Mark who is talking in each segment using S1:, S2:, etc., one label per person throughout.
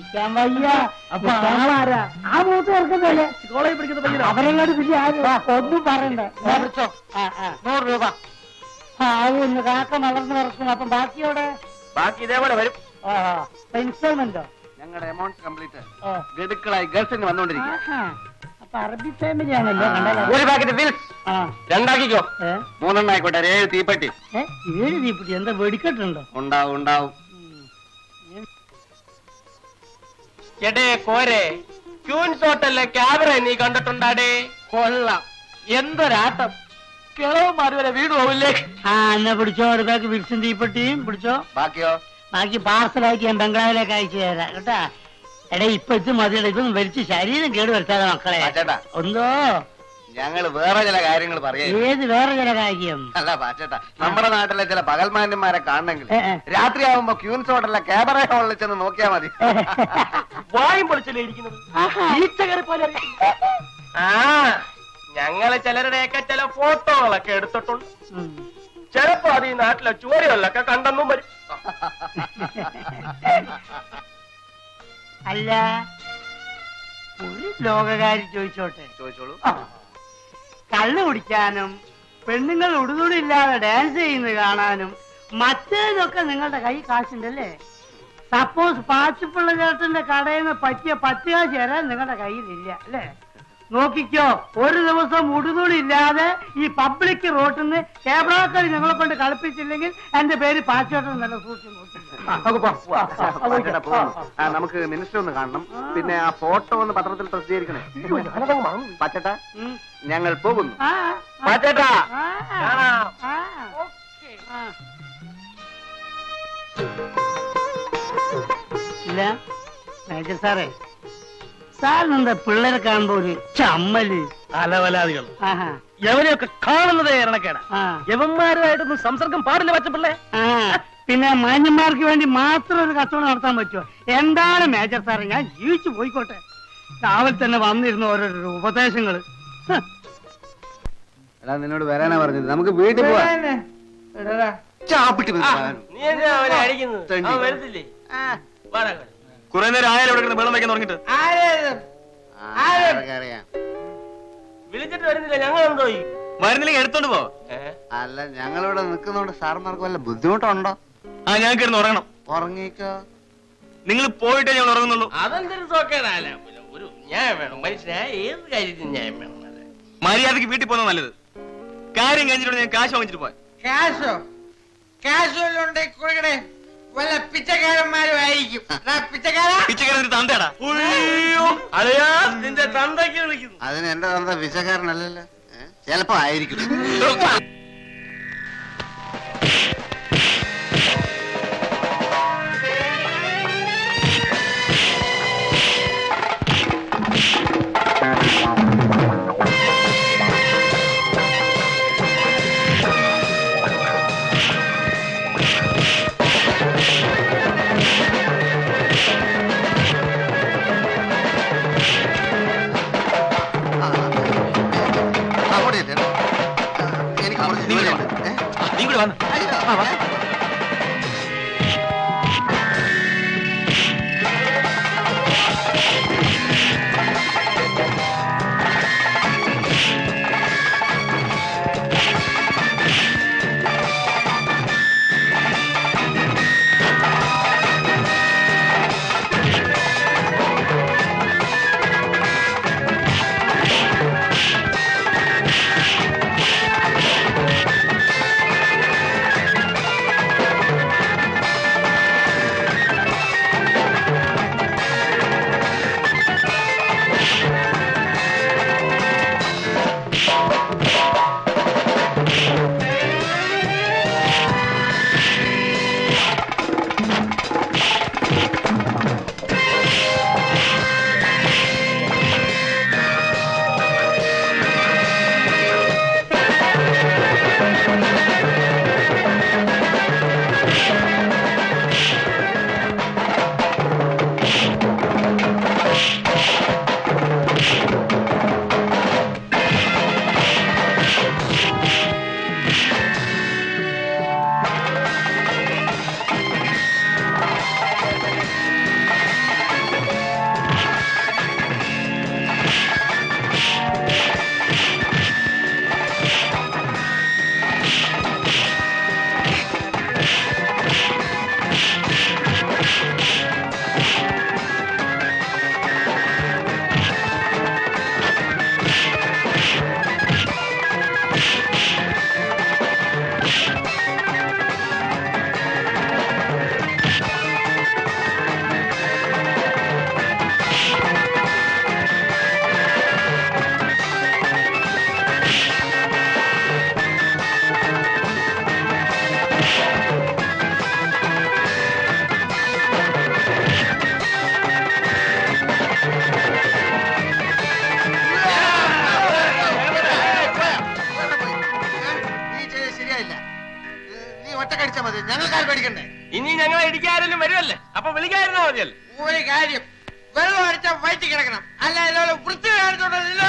S1: പിടിക്കാൻ വയ്യ. അപ്പൊ ആളാരാ? ആ മൂത്ത് ചേർക്കുന്നല്ലേ കോളേജ് പിടിക്കുന്ന പയ്യനോ? അവരെങ്ങോട്ട് വലിയ ആരും ഒന്നും പറയണ്ട. 100 രൂപ. ഒന്ന് കാക്ക വളർന്നു നടക്കും. അപ്പം ബാക്കിയോടെ? ബാക്കി ഇതേപോലെ വരും. ഇൻസ്റ്റാൾമെന്റോ? ഞങ്ങളുടെ എമൗണ്ട് കംപ്ലീറ്റ് ഗഡുക്കളായി ഗൾഫിൽ നിന്ന് വന്നോണ്ടിരിക്കുക. അപ്പൊ അറബി ഫാമിലി ആണല്ലോ. ഒരു പാക്കറ്റ് ബിൽസ് 2 ആക്കിക്കോ. 3 ആയിക്കോട്ടെ. 7 തീപ്പെട്ടി. 7 തീപ്പെട്ടി? എന്താ വെടിക്കെട്ടുണ്ടോ? ഉണ്ടാവും ഉണ്ടാവും.
S2: എടേ കോരെ, ക്യൂൻസ് ഹോട്ടലിലെ ക്യാമറ നീ കണ്ടിട്ടുണ്ടാടേ?
S1: കൊള്ളാം. എന്തൊരാട്ടം. കിളവന്മാര് വരെ വീട് പോവില്ലേ? എന്നാ പിടിച്ചോ. ഒരു പാക്ക് ബിൽസും തീപ്പെട്ടിയും പിടിച്ചോ.
S2: ബാക്കിയോ?
S1: ബാക്കി പാർസലാക്കി ഞാൻ ബംഗ്ലാവിലേക്ക് അയച്ചു തരാം കേട്ടാ. എടേ ഇപ്പൊ ഇത് മതിയുടെ ഇതൊന്നും വലിച്ച് ശരീരം കേട് വരുത്താതെ മക്കളെ. ഒന്നോ
S2: ഞങ്ങള് വേറെ ചില കാര്യങ്ങൾ പറയാം.
S1: ഏത് വേറെ ചില കാര്യം?
S2: അല്ല പാച്ചേട്ടാ, നമ്മുടെ നാട്ടിലെ ചില പകൽമാന്യന്മാരെ കാണണമെങ്കിൽ രാത്രിയാവുമ്പോ ക്യൂൻസ് ഹോട്ടലിലെ ക്യാമറ ഹോളിൽ ചെന്ന് നോക്കിയാ മതി. വായും പൊളിച്ചല്ലേ ഇരിക്കുന്നത്. ഞങ്ങള് ചിലരുടെയൊക്കെ ചില ഫോട്ടോകളൊക്കെ എടുത്തിട്ടുണ്ട്. ചിലപ്പോ അത് ഈ നാട്ടിലെ ചുവരുകളിലൊക്കെ കണ്ടെന്നും വരും.
S1: അല്ല, ഒരു ലോകകാരി ചോദിച്ചോട്ടെ?
S2: ചോദിച്ചോളൂ.
S1: കള്ളു കുടിക്കാനും പെണ്ണുങ്ങൾ ഉടുതുടില്ലാതെ ഡാൻസ് ചെയ്യുന്നത് കാണാനും മറ്റേതൊക്കെ നിങ്ങളുടെ കൈ കാശുണ്ടല്ലേ? സപ്പോസ് പാച്ചിപ്പിള്ള ചേട്ടന്റെ കടയിൽ നിന്ന് പറ്റിയ 10 കാശ് തരാൻ നിങ്ങളുടെ കയ്യിലില്ല അല്ലേ? നോക്കിക്കോ, ഒരു ദിവസം ഉടുതുടില്ലാതെ ഈ പബ്ലിക് റോട്ടിൽ നിന്ന് ക്യാമറക്കാർ ഞങ്ങളെ കൊണ്ട് കളിപ്പിച്ചില്ലെങ്കിൽ എന്റെ പേര് പാച്ചോട്ടൻ നല്ല സൂക്ഷിച്ചു നോക്കി.
S2: നമുക്ക് മിനിസ്റ്റർ ഒന്ന് കാണണം. പിന്നെ ആ ഫോട്ടോ ഒന്ന് പത്രത്തിൽ പ്രസിദ്ധീകരിക്കണേ. പാച്ചേട്ടാ, ഞങ്ങൾ പോകുന്നു. പാച്ചേട്ടാ,
S1: ഇല്ല മേജർ സാറേ, സാറിനെന്താ പിള്ളേരെ കാണുമ്പോ ഒരു ചമ്മല്?
S2: അലവലാദികൾ എവരെയൊക്കെ കാണുന്നതേ ഇറണക്കേടാ. യവന്മാരുമായിട്ടൊന്നും സംസർഗം പാടില്ല പറ്റപ്പിള്ളേ.
S1: പിന്നെ മാന്യന്മാർക്ക് വേണ്ടി മാത്രം ഒരു കച്ചവടം നടത്താൻ പറ്റുമോ? എന്താണ് മേജർ സാറേ, ഞാൻ ജീവിച്ചു പോയിക്കോട്ടെ. രാവിലെ തന്നെ വന്നിരുന്ന ഓരോരോ ഉപദേശങ്ങള്.
S2: നിന്നോട് വരാനാ പറഞ്ഞത്. നമുക്ക് വീട്ടിൽ പോവാൻ. കുറെ നേരം ആയാലും വെള്ളം വെക്കാൻ തുടങ്ങിട്ട് വിളിച്ചിട്ട് വരുന്നില്ല. ഞങ്ങൾ എന്തോ വരുന്നില്ലെങ്കിൽ എടുത്തോണ്ട് പോ. അല്ല, ഞങ്ങളിവിടെ നിൽക്കുന്നോണ്ട് സാർമാർക്ക് വല്ല ബുദ്ധിമുട്ടുണ്ടോ? ഞങ്ങൾക്ക് ഇരുന്ന് ഉറങ്ങണം. ഉറങ്ങിക്കോ. നിങ്ങൾ പോയിട്ടേ ഞങ്ങൾ ഉറങ്ങുന്നുള്ളൂ. അതെന്തൊരു സോക്കേടല്ല. ഒരു ന്യായം വേണം മനുഷ്യനായ ഏത് കാര്യത്തിന് ന്യായം വേണം. മര്യാദക്ക് വീട്ടിൽ പോകുന്നത് നല്ലത്. കാര്യം കഴിഞ്ഞിട്ട് ഞാൻ കാശ് വാങ്ങിച്ചിട്ട് പോവാൻ. കാശോ? കാശ് കൊടുക്കണേ. വല്ല പിച്ചക്കാരന്മാരും ആയിരിക്കും. പിച്ചക്കാരൻ തന്തടാ. അതെയാ നിന്റെ തന്തയ്ക്ക് വിളിക്കുന്നു. അതിന് എന്റെ തന്ത പിച്ചക്കാരനല്ലല്ലോ. ചിലപ്പോ ആയിരിക്കും. എനിക്ക് ആരെങ്കിലും വരുമല്ലേ? അപ്പൊ വിളിക്കായിരുന്നാ മതിയല്ലേ?
S3: ഒരു കാര്യം, വെള്ളം അടിച്ചാൽ വയറ്റി കിടക്കണം, അല്ല ഇതുപോലെ വൃത്തി കാണിച്ചോണ്ടല്ലോ.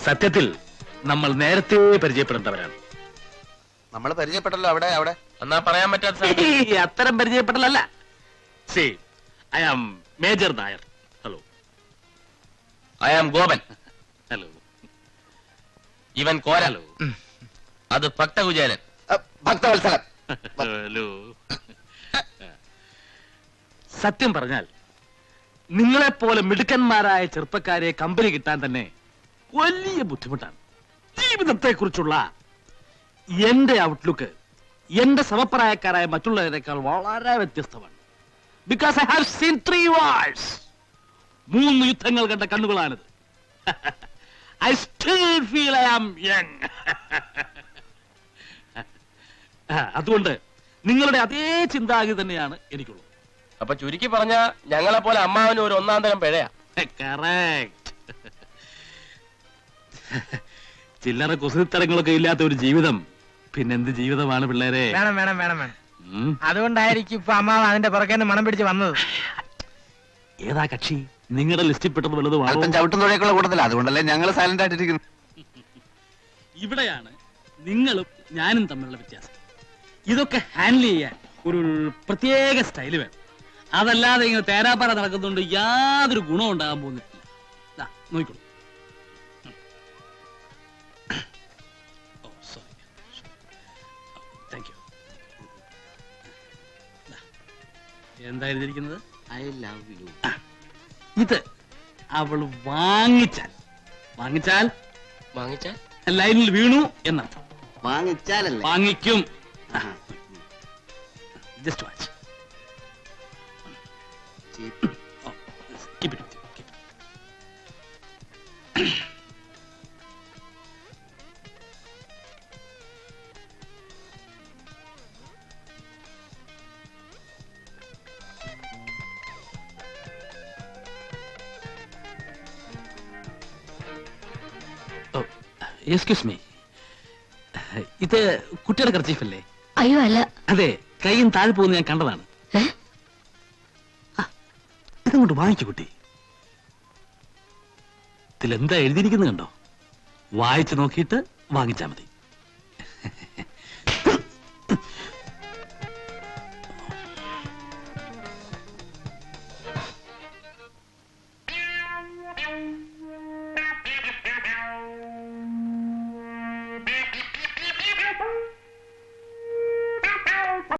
S4: സത്യത്തിൽ നമ്മൾ നേരത്തെ പരിചയപ്പെടേണ്ടവരാണ്.
S2: നമ്മൾ പരിചയപ്പെട്ടല്ലോ. അവിടെ അവിടെ എന്നാ പറയാൻ പറ്റാത്ത
S4: അത്തരം പരിചയപ്പെടലല്ല. See I am major Nair. Hello.
S2: I am Gopan.
S4: Hello.
S2: ഇവൻ കോരലോ. അത് ഭക്തകുചേലൻ. ഭക്തവത്സലൻ.
S4: ഹലോ. സത്യം പറഞ്ഞാൽ നിങ്ങളെപ്പോലെ മിടുക്കന്മാരായ ചെറുപ്പക്കാരെ കമ്പനി കിട്ടാൻ തന്നെ വലിയ ബുദ്ധിമുട്ടാണ്. ജീവിതത്തെ കുറിച്ചുള്ള എന്റെ ഔട്ട്ലുക്ക് എന്റെ സമപ്രായക്കാരായ മറ്റുള്ളവരെക്കാൾ വളരെ വ്യത്യസ്തമാണ്. Because I have seen 3 wars. 3 യുദ്ധങ്ങൾ കണ്ട കണ്ണുകളാണിത്. I still feel I am young. അതുകൊണ്ട് നിങ്ങളുടെ അതേ ചിന്താഗതി തന്നെയാണ് എനിക്കുള്ളത്.
S2: അപ്പൊ ചുരുക്കി പറഞ്ഞ ഞങ്ങളെ പോലെ അമ്മാവന് ഒരു 1-ാം തരം പിഴയാ.
S4: കറക്റ്റ്. ചില്ലറ കുസൃത്തരങ്ങളൊക്കെ ഇല്ലാത്ത ഒരു ജീവിതം പിന്നെന്ത് ജീവിതമാണ് പിള്ളേരെ?
S3: വേണം വേണം വേണം വേണം. അതുകൊണ്ടായിരിക്കും ഇപ്പൊ അമ്മാവ് അതിന്റെ പുറകെ മണം പിടിച്ച് വന്നത്.
S4: ഏതാ കക്ഷി? നിങ്ങളുടെ ലിസ്റ്റിൽ പെട്ടത് വലുതുമാണോ?
S2: ചവിട്ടുന്നുഴക്കുള്ള കൂട്ടത്തില്ല, അതുകൊണ്ടല്ലേ ഞങ്ങൾ സൈലന്റ് ആയിട്ടിരിക്കുന്നു.
S4: ഇവിടെയാണ് നിങ്ങളും ഞാനും തമ്മിലുള്ള വ്യത്യാസം. ഇതൊക്കെ ഹാൻഡിൽ ചെയ്യാൻ ഒരു പ്രത്യേക സ്റ്റൈല് വേണം. അതല്ലാതെ ഇങ്ങനെ തേരാപ്പാറ നടക്കുന്നുണ്ട് യാതൊരു ഗുണവും ഉണ്ടാകാൻ പോകുന്നില്ല. നോക്കിക്കോളൂ. എന്താ എഴുതിയിരിക്കുന്നത്?
S3: I love you.
S4: ഇത് അവൾ വാങ്ങിച്ചാൽ ലൈനിൽ വീണു എന്നർത്ഥം.
S3: വാങ്ങിച്ചാലല്ലേ?
S4: വാങ്ങിക്കും. Just watch. Keep it. Excuse me, ഇത് കുട്ടിയുടെ കർച്ചീഫല്ലേ?
S5: അയ്യോ അല്ല.
S4: അതെ, കൈയും താഴെ പോകുന്ന ഞാൻ കണ്ടതാണ്. ഇതങ്ങോട്ട് വാങ്ങിച്ചു കുട്ടി. ഇതിലെന്താ എഴുതിയിരിക്കുന്നത് കണ്ടോ? വായിച്ചു നോക്കിയിട്ട് വാങ്ങിച്ചാ മതി.